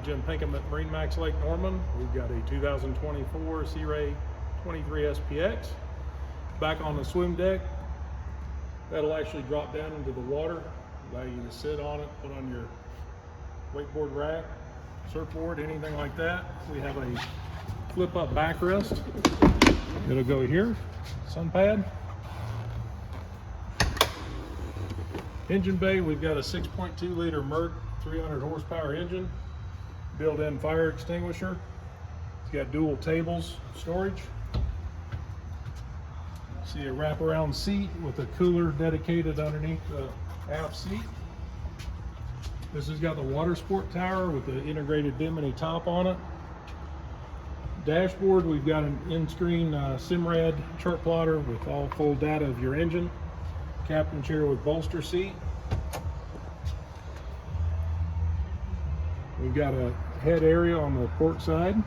Jim Pinkham at MarineMax Lake Norman. We've got a 2024 Sea Ray 23 SPX back on the swim deck. That'll actually drop down into the water, allow you to sit on it, put on your wakeboard rack, surfboard, anything like that. We have a flip up backrest. It'll go here, sun pad. Engine bay, we've got a 6.2 liter Merc 300 horsepower engine, built-in fire extinguisher. It's got dual tables storage. See a wraparound seat with a cooler dedicated underneath the aft seat. This has got the water sport tower with the integrated bimini top on it. Dashboard, we've got an in-screen Simrad chart plotter with all full data of your engine. Captain chair with bolster seat. We've got a head area on the port side.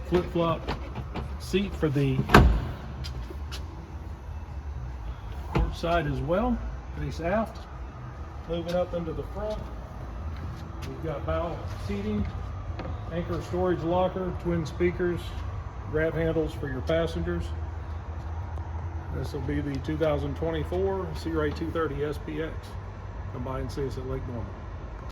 Flip-flop seat for the port side as well. Face aft. Moving up into the front, we've got bow seating, anchor storage locker, twin speakers, grab handles for your passengers. This will be the 2024 Sea Ray 230 SPX. Come by and see us at Lake Norman.